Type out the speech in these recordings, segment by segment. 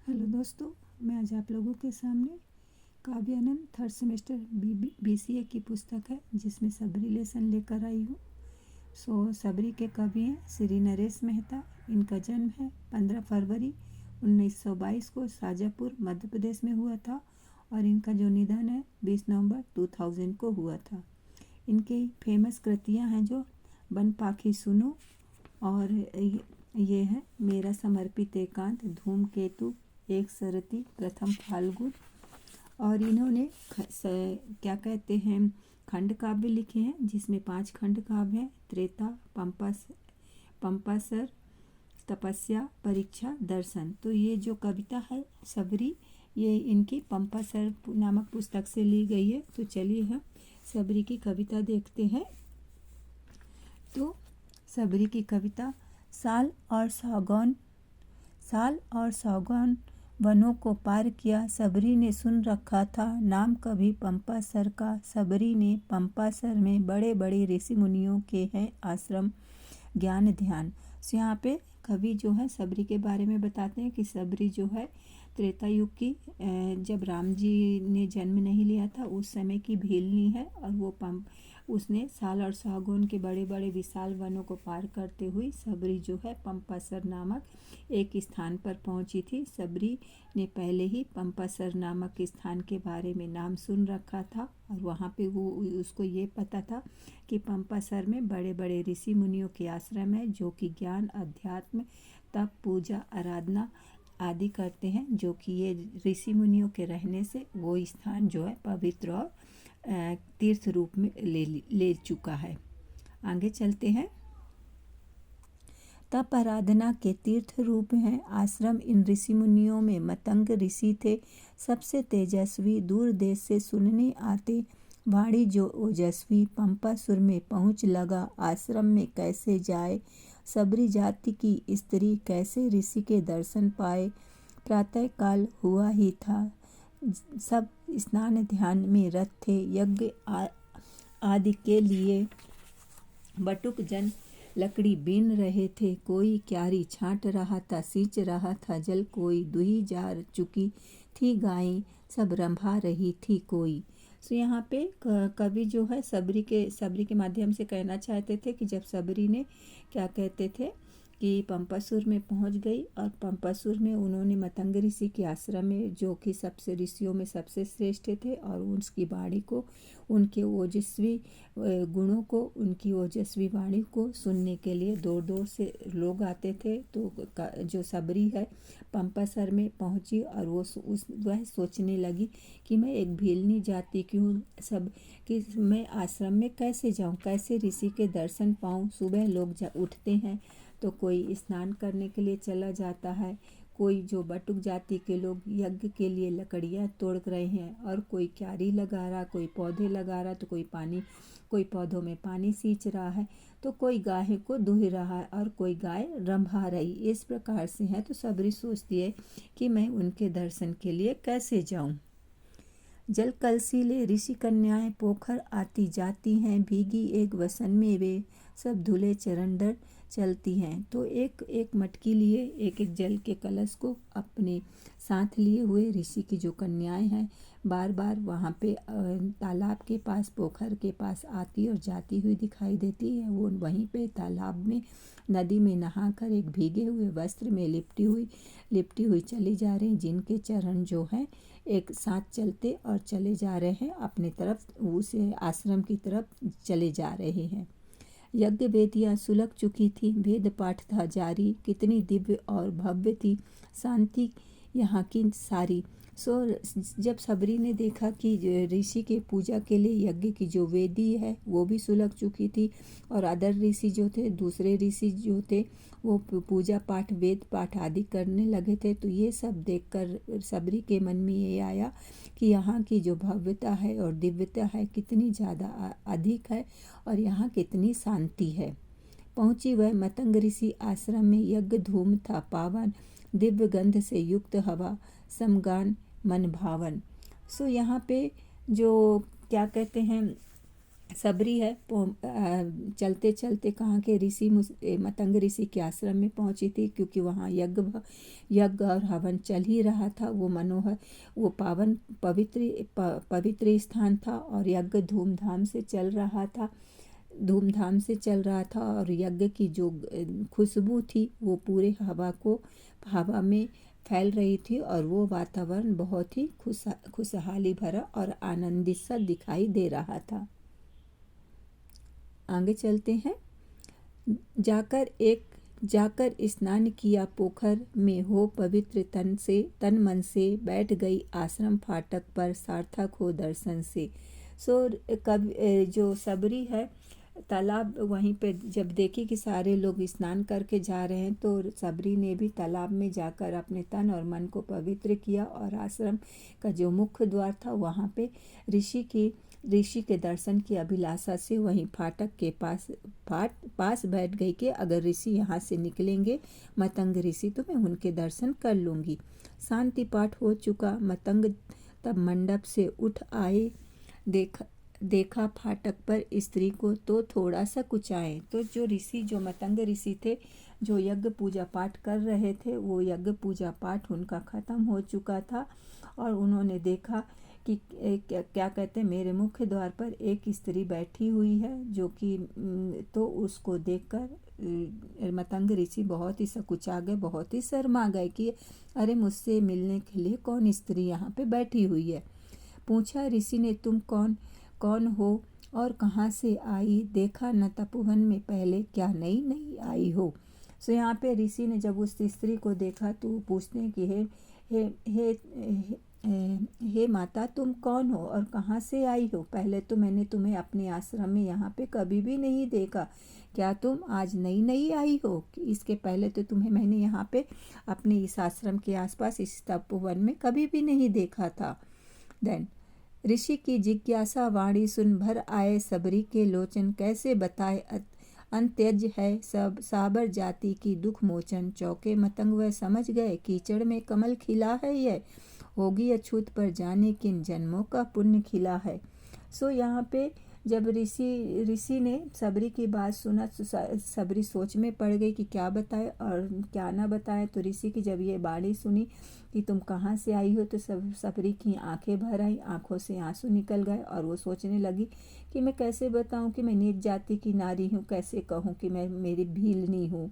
Hello दोस्तों, मैं आज आप लोगों के सामने काव्यानंद थर्ड सेमेस्टर BCA की पुस्तक है जिसमें सबरी लेसन लेकर आई हूँ। सबरी के कवि हैं श्री नरेश मेहता। इनका जन्म है 15 फरवरी 1922 को शाजापुर मध्य प्रदेश में हुआ था और इनका जो निधन है 20 नवंबर 2000 को हुआ था। इनकी फेमस कृतियाँ हैं जो बन पाखी सुनो और ये है मेरा समर्पित एकांत, धूमकेतु, एक सरती, प्रथम फाल्गुन। और इन्होंने क्या कहते हैं खंड काव्य लिखे हैं जिसमें 5 खंड काव्य हैं: त्रेता, पंपासर, तपस्या, परीक्षा, दर्शन। तो ये जो कविता है सबरी, ये इनकी पंपासर नामक पुस्तक से ली गई है। तो चलिए हम सबरी की कविता देखते हैं। तो सबरी की कविता: साल और सौगौन वनों को पार किया, सबरी ने सुन रखा था नाम कभी पंपासर का। सबरी ने पंपासर में बड़े बड़े ऋषि मुनियों के हैं आश्रम, ज्ञान ध्यान। तो यहाँ पे कवि जो है सबरी के बारे में बताते हैं कि सबरी जो है त्रेता युग की, जब राम जी ने जन्म नहीं लिया था उस समय की भीलनी है। और वो उसने साल और सागौन के बड़े बड़े विशाल वनों को पार करते हुए सबरी जो है पंपासर नामक एक स्थान पर पहुंची थी। सबरी ने पहले ही पंपासर नामक स्थान के बारे में नाम सुन रखा था और वहाँ पे वो उसको ये पता था कि पंपासर में बड़े बड़े ऋषि मुनियों के आश्रम है जो कि ज्ञान, अध्यात्म, तप, पूजा, आराधना आदि करते हैं, जो कि ये ऋषि मुनियों के रहने से वो स्थान जो है पवित्र और तीर्थ रूप में ले चुका है। आगे चलते हैं। तप आराधना के तीर्थ रूप हैं आश्रम। इन ऋषि मुनियों में मतंग ऋषि थे सबसे तेजस्वी, दूर देश से सुनने आते वाणी जो ओजस्वी। पंपासुर में पहुँच लगा आश्रम में कैसे जाए, सबरी जाति की स्त्री कैसे ऋषि के दर्शन पाए। प्रातः काल हुआ ही था, सब स्नान ध्यान में रत थे, यज्ञ आदि के लिए बटुक जन लकड़ी बीन रहे थे। कोई क्यारी छांट रहा था, सींच रहा था जल, कोई दुही जा चुकी थी गायें, सब रंभा रही थी कोई। तो यहाँ पे कवि जो है सबरी के माध्यम से कहना चाहते थे कि जब सबरी ने क्या कहते थे कि पंपासुर में पहुंच गई और पंपासुर में उन्होंने मतंग ऋषि के आश्रम में, जो कि सबसे ऋषियों में सबसे श्रेष्ठ थे, और उसकी वाणी को, उनके ओजस्वी गुणों को, उनकी ओजस्वी वाणी को सुनने के लिए दूर दूर से लोग आते थे। तो जो सबरी है पंपासर में पहुंची और वह सोचने लगी कि मैं एक भीलनी जाति की हूँ, सब कि मैं आश्रम में कैसे जाऊँ, कैसे ऋषि के दर्शन पाऊँ। सुबह लोग उठते हैं तो कोई स्नान करने के लिए चला जाता है, कोई जो बटुक जाति के लोग यज्ञ के लिए लकड़ियाँ तोड़ रहे हैं, और कोई क्यारी लगा रहा, कोई पौधे लगा रहा, तो कोई पौधों में पानी सींच रहा है, तो कोई गाय को दुह रहा है और कोई गाय रंभा रही। इस प्रकार से है। तो सबरी सोचती है कि मैं उनके दर्शन के लिए कैसे जाऊं। जल कलसी ले ऋषि कन्याएं पोखर आती जाती हैं, भीगी एक वसन में वे सब धुले चरंडर चलती हैं। तो एक एक मटकी लिए, एक एक जल के कलश को अपने साथ लिए हुए ऋषि की जो कन्याएं हैं बार बार वहाँ पे तालाब के पास, पोखर के पास आती और जाती हुई दिखाई देती है। वो वहीं पे तालाब में, नदी में नहाकर एक भीगे हुए वस्त्र में लिपटी हुई चली जा रही, जिनके चरण जो हैं एक साथ चलते और चले जा रहे हैं अपने तरफ, उस आश्रम की तरफ चले जा रहे हैं। यज्ञ वेदियाँ सुलग चुकी थी, वेद पाठ था जारी, कितनी दिव्य और भव्य थी शांति यहाँ की सारी। जब सबरी ने देखा कि ऋषि के पूजा के लिए यज्ञ की जो वेदी है वो भी सुलग चुकी थी, और अदर ऋषि जो थे, दूसरे ऋषि जो थे, वो पूजा पाठ, वेद पाठ आदि करने लगे थे, तो ये सब देखकर सबरी के मन में ये आया कि यहाँ की जो भव्यता है और दिव्यता है कितनी ज़्यादा अधिक है और यहाँ कितनी शांति है। पहुँची वह मतंग ऋषि आश्रम में, यज्ञ धूम था पावन, दिव्य गंध से युक्त हवा, समगान मन भावन। यहाँ पे जो क्या कहते हैं सबरी है चलते चलते कहाँ के मतंग ऋषि के आश्रम में पहुंची थी, क्योंकि वहाँ यज्ञ और हवन चल ही रहा था। वो मनोहर, वो पावन पवित्र स्थान था और यज्ञ धूमधाम से चल रहा था और यज्ञ की जो खुशबू थी वो पूरे हवा में फैल रही थी और वो वातावरण बहुत ही खुशहाली भरा और आनंदित सा दिखाई दे रहा था। आगे चलते हैं। जाकर स्नान किया पोखर में, हो पवित्र तन मन से, बैठ गई आश्रम फाटक पर, सार्थक हो दर्शन से। जो सबरी है तालाब वहीं पे जब देखी कि सारे लोग स्नान करके जा रहे हैं, तो सबरी ने भी तालाब में जाकर अपने तन और मन को पवित्र किया और आश्रम का जो मुख्य द्वार था वहाँ पे ऋषि के दर्शन की अभिलाषा से वहीं फाटक के पास बैठ गई कि अगर ऋषि यहाँ से निकलेंगे मतंग ऋषि तो मैं उनके दर्शन कर लूँगी। शांति पाठ हो चुका। मतंग तब मंडप से उठ आए। देखा फाटक पर स्त्री को तो थोड़ा सा कुचाए। तो जो मतंग ऋषि थे, जो यज्ञ पूजा पाठ कर रहे थे, वो यज्ञ पूजा पाठ उनका ख़त्म हो चुका था और उन्होंने देखा कि क्या कहते हैं, मेरे मुख्य द्वार पर एक स्त्री बैठी हुई है, जो कि तो उसको देखकर मतंग ऋषि बहुत ही सकुचा गए, बहुत ही शर्मा गए कि अरे मुझसे मिलने के लिए कौन स्त्री यहाँ पे बैठी हुई है। पूछा ऋषि ने, तुम कौन हो और कहाँ से आई? देखा न तपोवन में पहले, क्या नई आई हो? यहाँ पे ऋषि ने जब उस स्त्री को देखा तो वो पूछते हैं कि हे माता, तुम कौन हो और कहाँ से आई हो? पहले तो मैंने तुम्हें अपने आश्रम में यहाँ पे कभी भी नहीं देखा। क्या तुम आज नई आई हो? इसके पहले तो तुम्हें मैंने यहाँ पे अपने इस आश्रम के आसपास इस तपोवन में कभी भी नहीं देखा था। देन ऋषि की जिज्ञासा वाणी सुन भर आए सबरी के लोचन, कैसे बताए अंत्यज है सब साबर जाति की दुख मोचन। चौके मतंग वह समझ गए, कीचड़ में कमल खिला है यह, होगी अछूत पर जाने किन जन्मों का पुण्य खिला है। यहाँ पे जब ऋषि ने सबरी की बात सुना, सबरी सोच में पड़ गई कि क्या बताए और क्या ना बताए। तो ऋषि की जब ये बाणी सुनी कि तुम कहाँ से आई हो, तो सबरी की आंखें भर आई, आंखों से आंसू निकल गए और वो सोचने लगी कि मैं कैसे बताऊं कि मैं नीच जाति की नारी हूँ, कैसे कहूँ कि मैं मेरी भीलनी हूँ।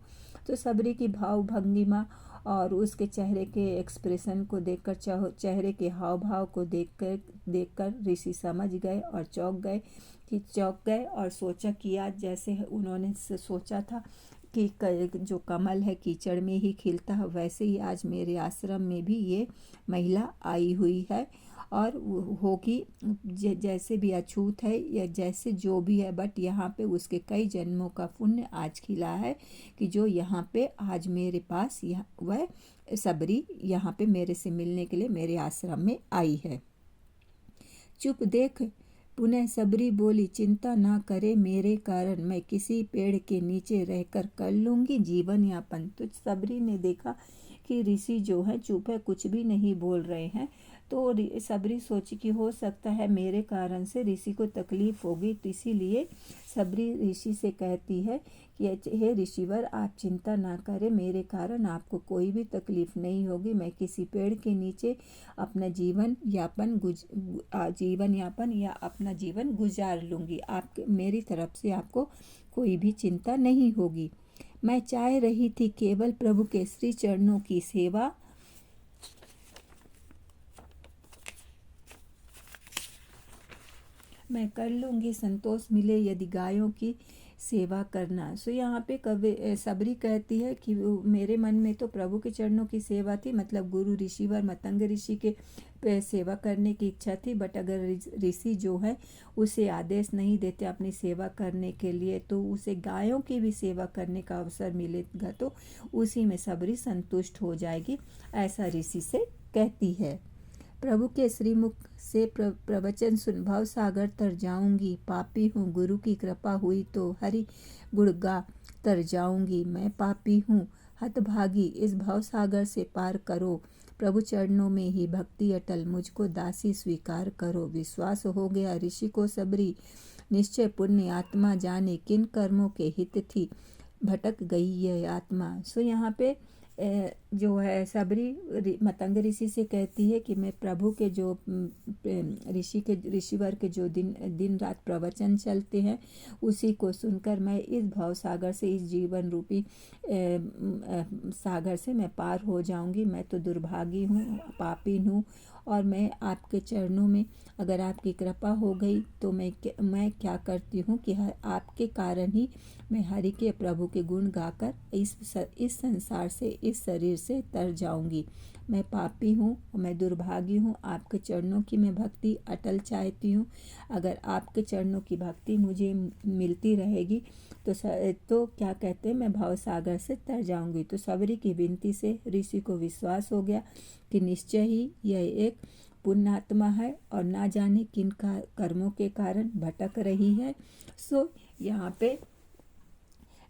तो सबरी की भाव भंगिमा और उसके चेहरे के एक्सप्रेशन को देखकर, चेहरे के हाव भाव को देखकर ऋषि समझ गए और चौंक गए और सोचा किया जैसे उन्होंने सोचा था कि जो कमल है कीचड़ में ही खिलता है, वैसे ही आज मेरे आश्रम में भी ये महिला आई हुई है और होगी जैसे भी अछूत है या जैसे जो भी है, बट यहाँ पे उसके कई जन्मों का पुण्य आज खिला है कि जो यहाँ पे आज मेरे पास वह सबरी यहाँ पे मेरे से मिलने के लिए मेरे आश्रम में आई है। चुप देख, पुनः सबरी बोली, चिंता ना करे मेरे कारण, मैं किसी पेड़ के नीचे रहकर कर लूँगी जीवन यापन। तो सबरी ने देखा कि ऋषि जो है चुप है, कुछ भी नहीं बोल रहे हैं। तो सबरी सोची कि हो सकता है मेरे कारण से ऋषि को तकलीफ होगी, तो इसीलिए सबरी ऋषि से कहती है कि हे ऋषिवर, आप चिंता ना करें, मेरे कारण आपको कोई भी तकलीफ नहीं होगी। मैं किसी पेड़ के नीचे अपना जीवन यापन या अपना जीवन गुजार लूँगी। आप मेरी तरफ से आपको कोई भी चिंता नहीं होगी। मैं चाह रही थी केवल प्रभु के श्री चरणों की सेवा, मैं कर लूँगी, संतोष मिले यदि गायों की सेवा करना। यहाँ पे सबरी कहती है कि मेरे मन में तो प्रभु के चरणों की सेवा थी, मतलब गुरु ऋषिवर मतंग ऋषि के सेवा करने की इच्छा थी, बट अगर ऋषि जो है उसे आदेश नहीं देते अपनी सेवा करने के लिए, तो उसे गायों की भी सेवा करने का अवसर मिलेगा तो उसी में सबरी संतुष्ट हो जाएगी, ऐसा ऋषि से कहती है। प्रभु के श्रीमुख से प्रवचन सुन भव सागर तर जाऊंगी, पापी हूँ गुरु की कृपा हुई तो हरि गुणगा तर जाऊंगी। मैं पापी हूँ हतभागी, इस भव सागर से पार करो, प्रभु चरणों में ही भक्ति अटल, मुझको दासी स्वीकार करो। विश्वास हो गया ऋषि को सबरी निश्चय पुण्य आत्मा जाने किन कर्मों के हित थी भटक गई यह आत्मा। सो यहाँ पे जो है सबरी मतंग ऋषि से कहती है कि मैं प्रभु के जो ऋषिवर के जो दिन रात प्रवचन चलते हैं उसी को सुनकर मैं इस भव सागर से, इस जीवन रूपी सागर से मैं पार हो जाऊंगी। मैं तो दुर्भागी हूँ, पापी हूँ, और मैं आपके चरणों में अगर आपकी कृपा हो गई तो मैं क्या करती हूँ कि आपके कारण ही मैं हरि के प्रभु के गुण गाकर इस संसार से, इस शरीर से तर जाऊंगी। मैं पापी हूँ, मैं दुर्भागी हूँ, आपके चरणों की मैं भक्ति अटल चाहती हूँ। अगर आपके चरणों की भक्ति मुझे मिलती रहेगी तो क्या कहते हैं, मैं भव सागर से तर जाऊंगी। तो सबरी की विनती से ऋषि को विश्वास हो गया कि निश्चय ही यह एक पुण्यात्मा है और ना जाने किन कर्मों के कारण भटक रही है। सो यहाँ पे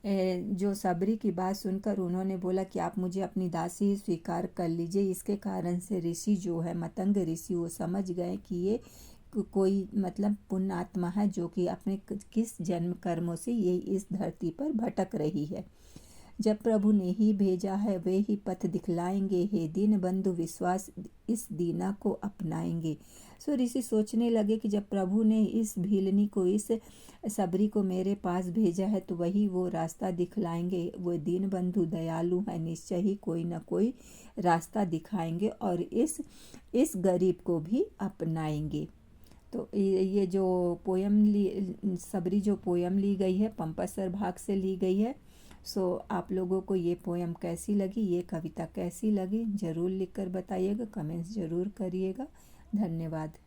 जो सबरी की बात सुनकर उन्होंने बोला कि आप मुझे अपनी दासी स्वीकार कर लीजिए। इसके कारण से ऋषि जो है मतंग ऋषि वो समझ गए कि ये कोई मतलब पुण्य आत्मा है जो कि अपने किस जन्म कर्मों से ये इस धरती पर भटक रही है। जब प्रभु ने ही भेजा है वे ही पथ दिखलाएंगे, हे दीन बंधु विश्वास इस दीना को अपनाएंगे। सो ऋषि सोचने लगे कि जब प्रभु ने इस भीलनी को, इस सबरी को मेरे पास भेजा है तो वही वो रास्ता दिखलाएंगे। वो दीन बंधु दयालु है, निश्चय ही कोई ना कोई रास्ता दिखाएंगे और इस गरीब को भी अपनाएंगे। तो ये जो सबरी जो पोयम ली गई है पंपासर भाग से ली गई है। सो आप लोगों को ये पोयम कैसी लगी, ये कविता कैसी लगी ज़रूर लिखकर बताइएगा, कमेंट्स ज़रूर करिएगा। धन्यवाद।